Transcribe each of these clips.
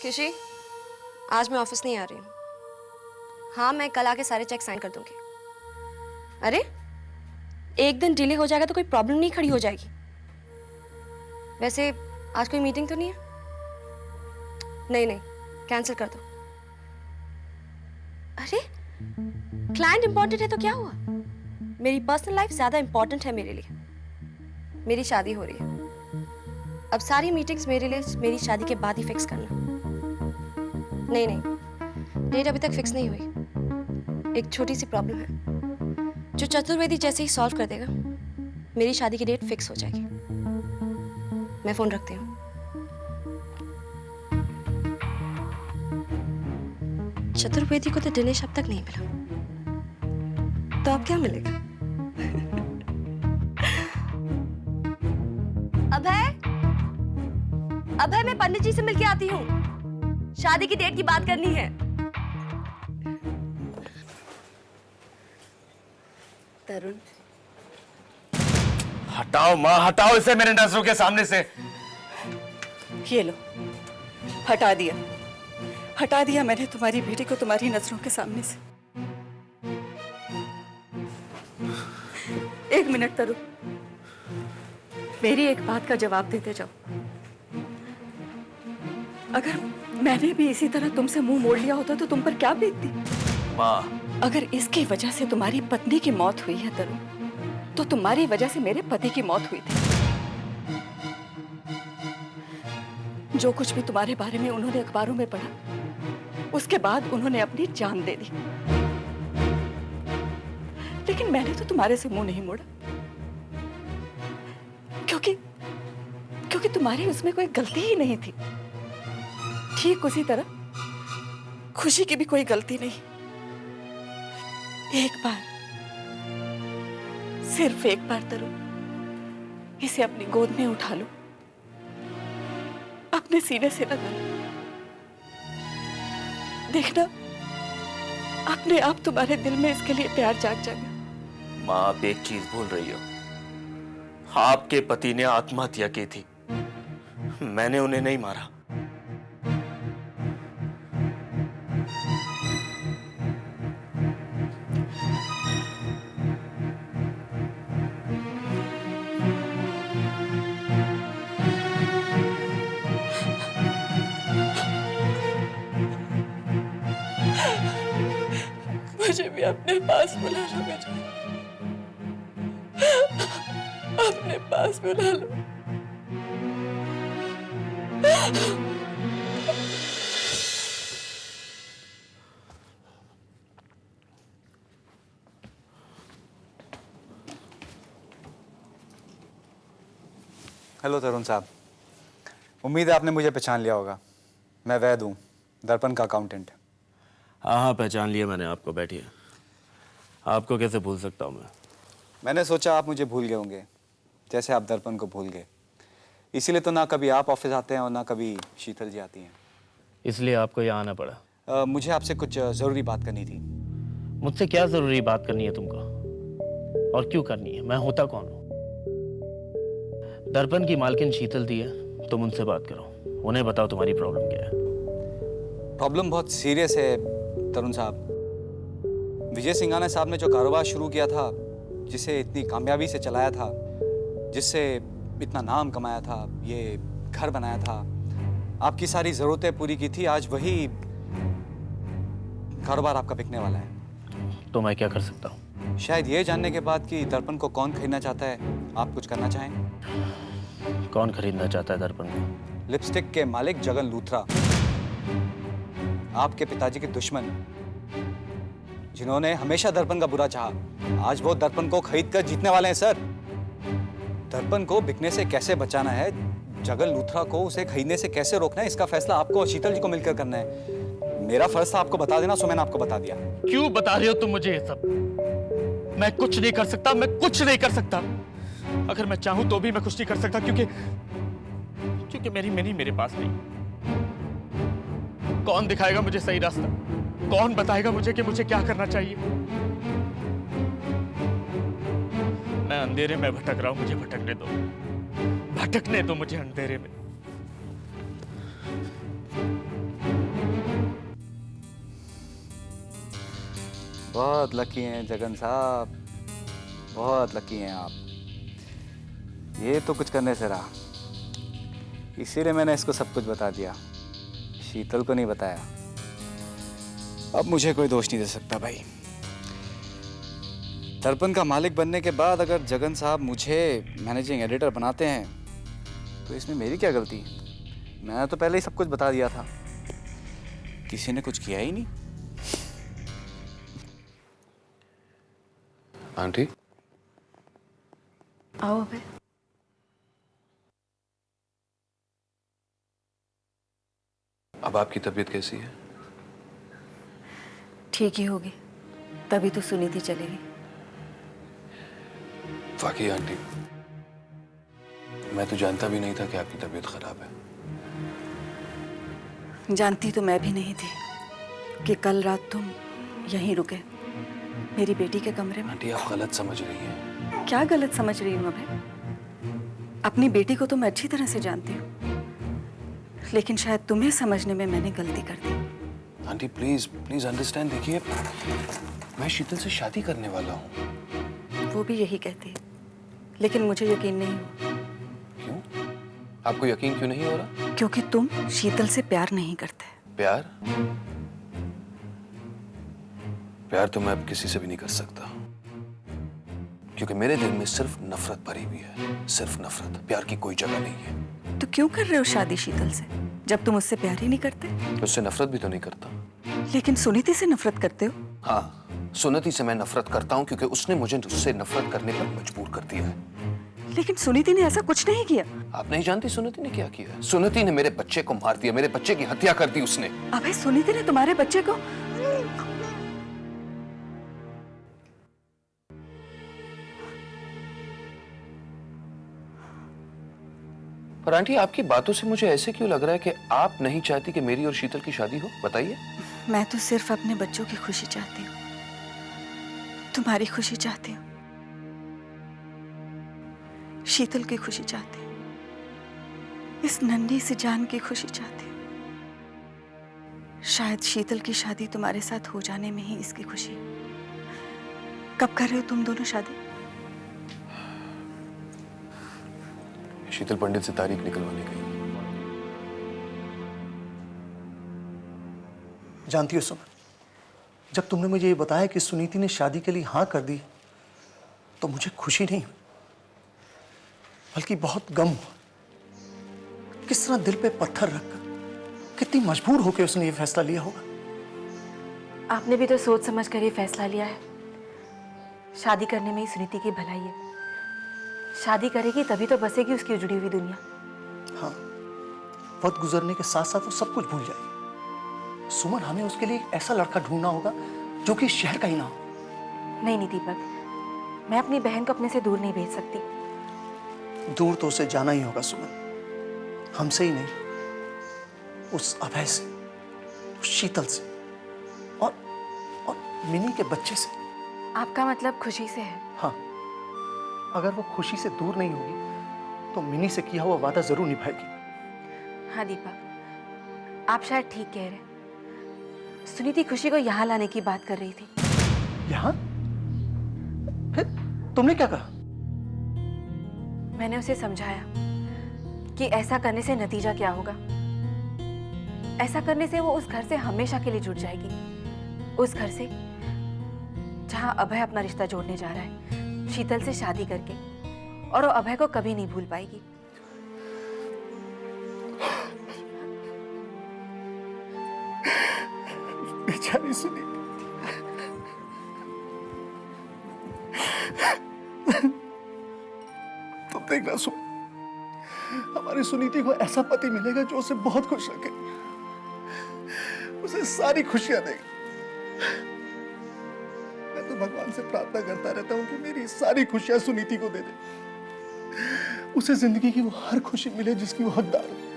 खुशी, आज मैं ऑफिस नहीं आ रही हूँ। हाँ, मैं कल आके सारे चेक साइन कर दूंगी। अरे, एक दिन डिले हो जाएगा तो कोई प्रॉब्लम नहीं खड़ी हो जाएगी। वैसे आज कोई मीटिंग तो नहीं है? नहीं नहीं, कैंसिल कर दो। अरे, क्लाइंट इंपॉर्टेंट है तो क्या हुआ? मेरी पर्सनल लाइफ ज्यादा इंपॉर्टेंट है मेरे लिए। मेरी शादी हो रही है। अब सारी मीटिंग्स मेरे लिए मेरी शादी के बाद ही फिक्स करना। नहीं नहीं, डेट अभी तक फिक्स नहीं हुई। एक छोटी सी प्रॉब्लम है जो चतुर्वेदी जैसे ही सॉल्व कर देगा, मेरी शादी की डेट फिक्स हो जाएगी। मैं फोन रखती हूँ। चतुर्वेदी को तो दिनेश अब तक नहीं मिला, तो अब क्या मिलेगा? अभय, अभय, मैं पंडित जी से मिलके आती हूँ। शादी की डेट की बात करनी है। तरुण, हटाओ माँ, हटाओ इसे मेरे नजरों के सामने से। ये लो, हटा दिया, हटा दिया मैंने तुम्हारी बेटी को तुम्हारी नजरों के सामने से। एक मिनट तरुण, मेरी एक बात का जवाब देते जाओ। अगर मैंने भी इसी तरह तुमसे मुंह मोड़ लिया होता तो तुम पर क्या बीतती? माँ, अगर इसकी वजह से तुम्हारी पत्नी की मौत हुई है तरुण, तो तुम्हारी वजह से मेरे पति की मौत हुई थी। जो कुछ भी तुम्हारे बारे में उन्होंने अखबारों में पढ़ा, उसके बाद उन्होंने अपनी जान दे दी। लेकिन मैंने तो तुम्हारे से मुंह नहीं मोड़ा, क्योंकि तुम्हारी उसमें कोई गलती ही नहीं थी। ठीक उसी तरह खुशी की भी कोई गलती नहीं। एक बार, सिर्फ एक बार तरुण, इसे अपनी गोद में उठा लो, अपने सीने से लगा लो। देखना, अपने आप तुम्हारे दिल में इसके लिए प्यार जाग जाएगा। माँ, आप एक चीज भूल रही हो। आपके पति ने आत्महत्या की थी, मैंने उन्हें नहीं मारा। मुझे भी अपने पास बुला लो, मुझे अपने पास बुला लो। हेलो तरुण साहब, उम्मीद है आपने मुझे पहचान लिया होगा। मैं वैद हूँ, दर्पण का अकाउंटेंट। हाँ हाँ, पहचान लिया मैंने आपको। बैठिए। आपको कैसे भूल सकता हूँ मैं? मैंने सोचा आप मुझे भूल गए होंगे, जैसे आप दर्पण को भूल गए। इसीलिए तो ना कभी आप ऑफिस आते हैं और ना कभी शीतल जी आती हैं। इसलिए आपको यहाँ आना पड़ा। मुझे आपसे कुछ ज़रूरी बात करनी थी। मुझसे क्या जरूरी बात करनी है तुमको? और क्यों करनी है? मैं होता कौन हूँ? दर्पण की मालकिन शीतल दी है, तुम उनसे बात करो। उन्हें बताओ तुम्हारी प्रॉब्लम क्या है। प्रॉब्लम बहुत सीरियस है तरुण साहब। विजय सिंघाना साहब ने जो कारोबार शुरू किया था, जिसे इतनी कामयाबी से चलाया था, जिससे इतना नाम कमाया था, ये घर बनाया था, आपकी सारी ज़रूरतें पूरी की थी, आज वही कारोबार आपका बिकने वाला है। तो मैं क्या कर सकता हूँ? शायद ये जानने के बाद कि दर्पण को कौन खरीदना चाहता है, आप कुछ करना चाहें? कौन खरीदना चाहता है दर्पण को? लिपस्टिक के मालिक जगन लूथरा, आपके पिताजी के दुश्मन, जिन्होंने हमेशा दर्पण का बुरा चाहा, आज वो दर्पण को खरीद कर जीतने वाले हैं सर। दर्पण को बिकने से कैसे बचाना है, जगन लूथरा को उसे खरीदने से कैसे रोकना है, इसका फैसला आपको और शीतल जी को मिलकर करना है। मेरा फर्ज था आपको बता देना, सो मैंने आपको बता दिया। क्यों बता रहे हो तुम मुझे ये सब? मैं कुछ नहीं कर सकता, मैं कुछ नहीं कर सकता। अगर मैं चाहूं तो भी मैं कुछ नहीं कर सकता, क्योंकि मेरे पास नहीं। कौन दिखाएगा मुझे सही रास्ता? कौन बताएगा मुझे कि मुझे क्या करना चाहिए? मैं अंधेरे में भटक रहा हूं, मुझे भटकने दो। भटकने दो मुझे अंधेरे में। बहुत लकी हैं जगन साहब, बहुत लकी हैं आप। ये तो कुछ करने से रहा, इसीलिए मैंने इसको सब कुछ बता दिया, शीतल को नहीं बताया। अब मुझे कोई दोष नहीं दे सकता भाई। दर्पण का मालिक बनने के बाद अगर जगन साहब मुझे मैनेजिंग एडिटर बनाते हैं तो इसमें मेरी क्या गलती? मैंने तो पहले ही सब कुछ बता दिया था, किसी ने कुछ किया ही नहीं। आंटी, आओ अभय। अब आपकी तबीयत कैसी है? ठीक ही होगी, तभी तो सुनीति चलेगी। वाकई आंटी, मैं तो जानता भी नहीं था कि आपकी तबीयत खराब है। जानती तो मैं भी नहीं थी कि कल रात तुम यहीं रुके, मेरी बेटी के कमरे में। आंटी, आप गलत समझ रही हैं। क्या गलत समझ रही हूँ अभय? अपनी बेटी को तो मैं अच्छी तरह से जानती हूँ, लेकिन शायद तुम्हें समझने में मैंने गलती कर दी। Aunty please please understand. देखिए, मैं शीतल से शादी करने वाला हूँ। वो भी यही कहती है, लेकिन मुझे यकीन नहीं हुआ। क्यों? आपको यकीन क्यों नहीं हो रहा? क्योंकि तुम शीतल से प्यार नहीं करते। प्यार? प्यार तो मैं अब किसी से भी नहीं कर सकता, क्योंकि मेरे दिल में सिर्फ नफरत भरी हुई है, सिर्फ नफरत। प्यार की कोई जगह नहीं है। तो क्यों कर रहे हो शादी शीतल से, जब तुम उससे प्यार ही नहीं करते? उससे नफरत भी तो नहीं करता। लेकिन सुनीति से नफरत करते हो। हाँ, सुनीति से मैं नफरत करता हूँ क्योंकि उसने मुझे उससे नफरत करने पर मजबूर कर दिया है। लेकिन सुनीति ने ऐसा कुछ नहीं किया। आप नहीं जानती सुनीति ने क्या किया है? सुनीति ने मेरे बच्चे को मार दिया, मेरे बच्चे की हत्या कर दी उसने। अबे सुनीति ने तुम्हारे बच्चे को? पर आंटी, आपकी बातों से मुझे ऐसे क्यों लग रहा है कि आप नहीं चाहती कि मेरी और शीतल की शादी हो? बताइए। मैं तो सिर्फ अपने बच्चों की खुशी चाहती हूँ, तुम्हारी खुशी चाहती हूँ, शीतल की खुशी चाहती हूँ, इस नन्ही सी जान की खुशी चाहती हूँ। शायद शीतल की शादी तुम्हारे साथ हो जाने में ही इसकी खुशी है। कब कर रहे हो तुम दोनों शादी? शीतल पंडित से तारीख निकलवाने गई। जानती हो सुमन, जब तुमने मुझे ये बताया कि सुनीति ने शादी के लिए हाँ कर दी, तो मुझे खुशी नहीं हुई, बल्कि बहुत गम हुआ। किस तरह दिल पे पत्थर रखकर, कितनी मजबूर होकर उसने ये फैसला लिया होगा। आपने भी तो सोच समझ कर ये फैसला लिया है। शादी करने में ही सुनीति की भलाई है। शादी करेगी तभी तो बसेगी उसकी उजड़ी हुई दुनिया। हाँ, वक्त गुजरने के साथ साथ वो सब कुछ भूल जाएगी। सुमन, हमें उसके लिए एक ऐसा लड़का ढूंढना होगा जो कि इस शहर का ही ना हो। नहीं दीपक, मैं अपनी बहन को अपने से दूर नहीं भेज सकती। दूर तो उसे जाना ही होगा सुमन, हमसे ही नहीं, उस अभय से, उस शीतल से और मिनी के बच्चे से। आपका मतलब खुशी से है? हाँ, अगर वो खुशी से दूर नहीं होगी तो मिनी से किया हुआ वादा जरूर निभाएगी। हाँ दीपक, आप शायद ठीक कह रहे। सुनीति खुशी को यहाँ लाने की बात कर रही थी। यहाँ? फिर तुमने क्या कहा? मैंने उसे समझाया कि ऐसा करने से नतीजा क्या होगा। ऐसा करने से वो उस घर से हमेशा के लिए जुड़ जाएगी, उस घर से जहां अभय अपना रिश्ता जोड़ने जा रहा है शीतल से शादी करके, और वो अभय को कभी नहीं भूल पाएगी। बेचारी सुनीति। तुम देखना सुन, हमारी सुनीति को ऐसा पति मिलेगा जो उसे बहुत खुश रखे, उसे सारी खुशियां देगा। मैं तो भगवान से प्रार्थना करता रहता हूँ कि मेरी सारी खुशियां सुनीति को दे दे, उसे जिंदगी की वो हर खुशी मिले जिसकी वो हकदार है।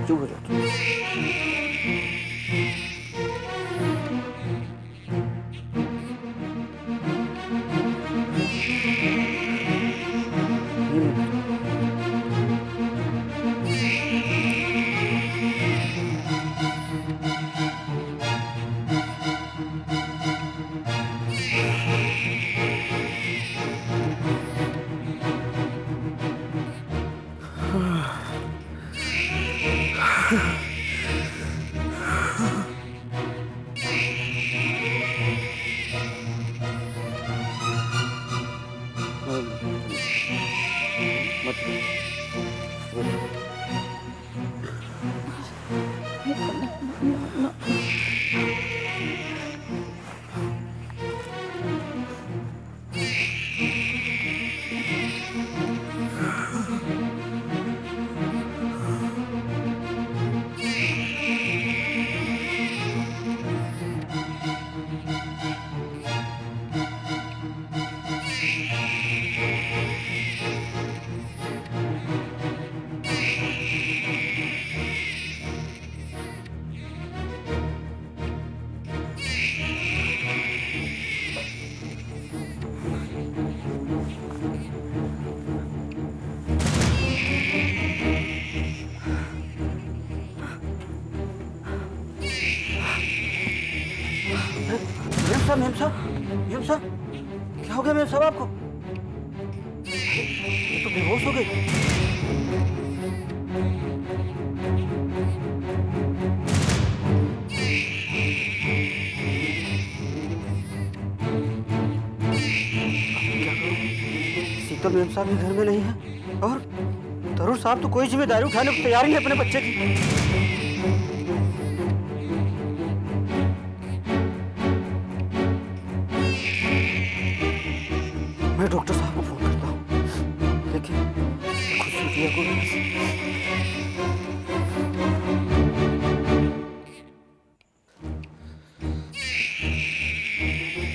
चुप हो जाओ। मेम साहब क्या हो गया मेम साहब आपको? ये तो बेहोश हो गई। क्या करूं? शीतल मेम साहब भी घर में नहीं है और तरुण साहब तो कोई जिम्मेदारी उठाने को तैयार ही नहीं अपने बच्चे की। मैं डॉक्टर साहब को फोन करता हूँ। देखिए खुश बिटिया को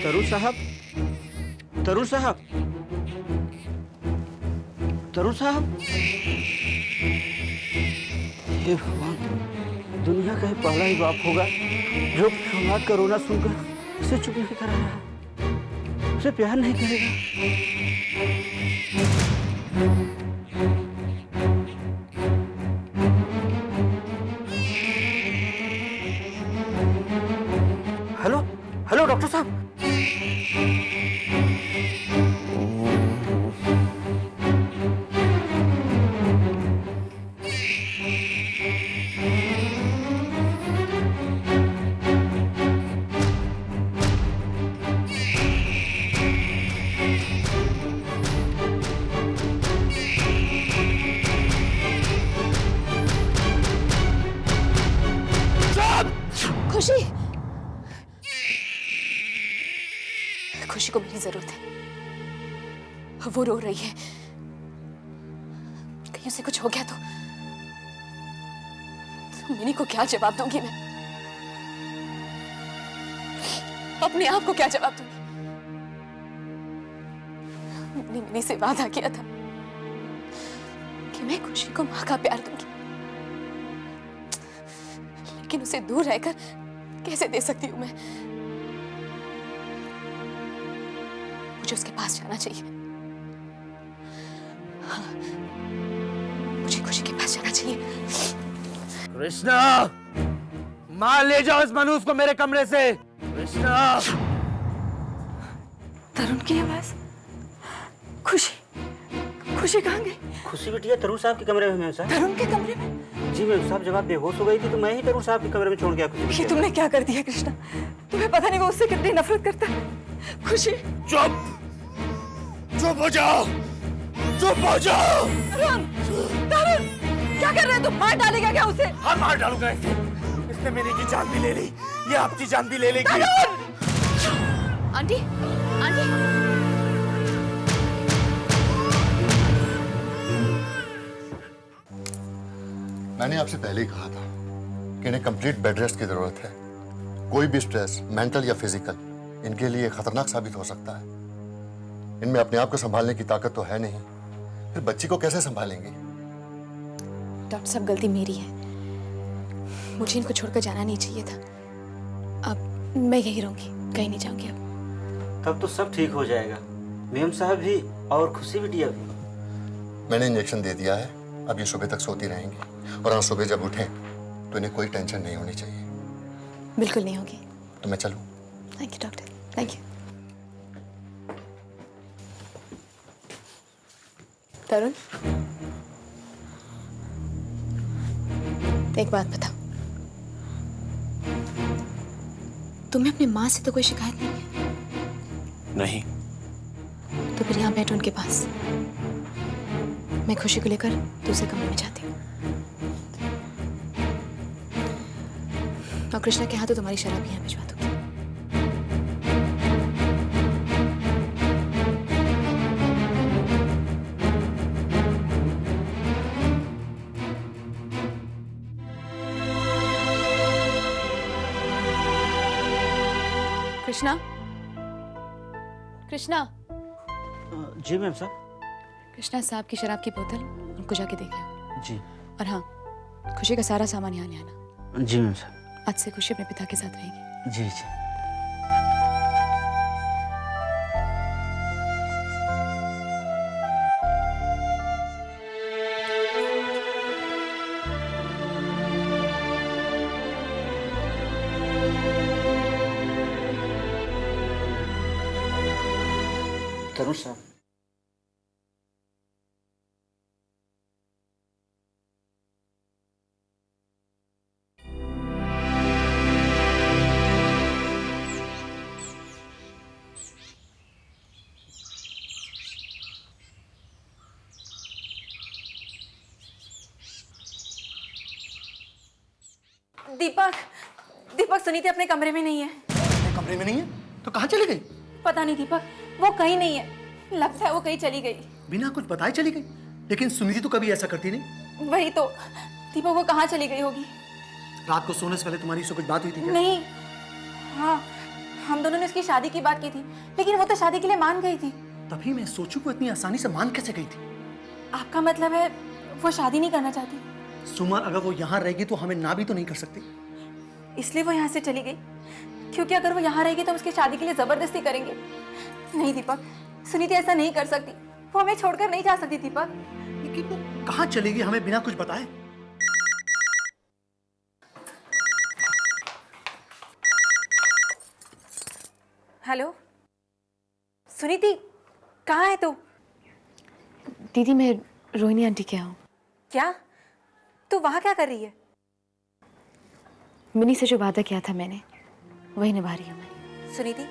तरुण साहब, तरुण साहब, तरुण साहब, हे भगवान, दुनिया का पहला ही बाप होगा जो औलाद का रोना सुनकर उसे चुप नहीं कराया, उसे प्यार नहीं करेगा। हेलो हेलो डॉक्टर साहब, खुशी, खुशी को मेरी जरूरत है। वो रो रही है, कहीं उसे कुछ हो गया तो मिनी को क्या जवाब दूंगी मैं? अपने आप को क्या जवाब दूंगी? मैंने मिनी से वादा किया था कि मैं खुशी को मां का प्यार दूंगी, लेकिन उसे दूर रहकर कैसे दे सकती हूं मैं? मुझे उसके पास जाना चाहिए। हाँ, मुझे खुशी के पास जाना चाहिए। कृष्णा, मार ले जाओ इस मनूस को मेरे कमरे से। कृष्णा। तरुण की आवाज। खुशी, खुशी कहाँ गई? खुशी बिटिया तरुण साहब के कमरे में। मेम साहब, तरुण के कमरे में? जी मेम साहब, जब आप बेहोश हो गई थी तो मैं ही तरुण साहब के कमरे में छोड़ गया। खुशी, ये तुमने क्या कर दिया कृष्णा? तुम्हें पता नहीं वो उससे कितनी नफरत करता है। खुशी, चुप, चुप हो जाओ, चुप हो जाओ। तरुण, तरुण, क्या कर रहे हैं तुम? मार डालेगा क्या उसे? हाँ, मार डालूंगा इसे। इसने मेरी की जान भी ले ली, ये आपकी जान भी ले लेगी। आंटी, आंटी, मैंने आपसे पहले ही कहा था कि इन्हें कंप्लीट बेड रेस्ट की जरूरत है। कोई भी स्ट्रेस, मेंटल या फिजिकल, इनके लिए खतरनाक साबित हो सकता है। इनमें अपने आप को संभालने की ताकत तो है नहीं, फिर बच्ची को कैसे संभालेंगी? डॉक्टर साहब, गलती मेरी है। मुझे इनको छोड़कर जाना नहीं चाहिए था। अब मैं यहीं रहूंगी, कहीं नहीं जाऊंगी अब। तब तो सब ठीक हो जाएगा। मेम साहब भी और खुशी बिटिया भी। मैंने इंजेक्शन दे दिया है, अब ये सुबह तक सोती रहेंगी और आज सुबह जब उठें तो इन्हें कोई टेंशन नहीं होनी चाहिए। बिल्कुल नहीं होगी। तो मैं चलूं? Thank you doctor, thank you. Tarun, एक बात बता, तुम्हें अपनी माँ से तो कोई शिकायत नहीं है? नहीं। तो फिर यहाँ बैठो उनके पास। मैं खुशी को लेकर दूसरे कमरे में जाती हूँ। और कृष्णा के हाथों तुम्हारी शराब यहाँ भिजवा दूंगी। कृष्णा, कृष्णा, जी मैम साहब। कृष्णा साहब की शराब की बोतल उनको जाके देख लो। जी। और हाँ, खुशी का सारा सामान यहाँ ले आना। जी मैम साहब। आज से खुशी अपने पिता के साथ रहेगी। जी जी। तरुण साहब, दीपक, दीपक सुनीति अपने कमरे में नहीं है। कमरे में नहीं है तो कहाँ चली गई? पता नहीं दीपक, वो कहीं नहीं है। लगता है वो कहीं चली गई। बिना कुछ बताए चली गई? लेकिन सुनीति तो कभी ऐसा करती नहीं। वही तो दीपक, वो कहाँ चली गई होगी? रात को सोने से पहले तुम्हारी उससे कुछ बात हुई थी क्या? नहीं। हाँ, हम दोनों ने उसकी शादी की बात की थी, लेकिन वो तो शादी के लिए मान गई थी। तभी मैं सोचूं वो इतनी आसानी से मान कैसे गई थी। आपका मतलब है वो शादी नहीं करना चाहती? सुमन, अगर वो यहाँ रहेगी तो हमें ना भी तो नहीं कर सकती। इसलिए वो यहाँ से चली गई, क्योंकि अगर वो यहाँ रहेगी तो उसकी शादी के लिए जबरदस्ती करेंगे। नहीं दीपक, सुनीति ऐसा नहीं कर सकती। वो हमें छोड़कर नहीं जा सकती दीपक। लेकिन वो कहाँ चलेगी हमें बिना कुछ बताए? हेलो सुनीति, कहाँ है तू? दीदी, मैं रोहिणी आंटी के यहाँ हूँ। क्या? तू वहाँ क्या कर रही है? मिनी से जो वादा किया था मैंने, वही निभा रही हूँ मैं। सुनीति,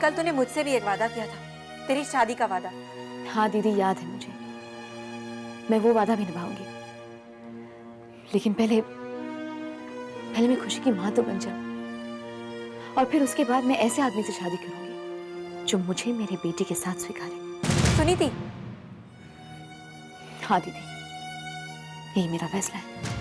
कल तूने मुझसे भी एक वादा किया था, तेरी शादी का वादा। हाँ दीदी, याद है मुझे। मैं वो वादा भी निभाऊंगी, लेकिन पहले मैं खुशी की माँ तो बन जाऊं, और फिर उसके बाद मैं ऐसे आदमी से शादी करूंगी जो मुझे मेरी बेटी के साथ स्वीकारे। सुनीति। हाँ दीदी, यही मेरा फैसला है।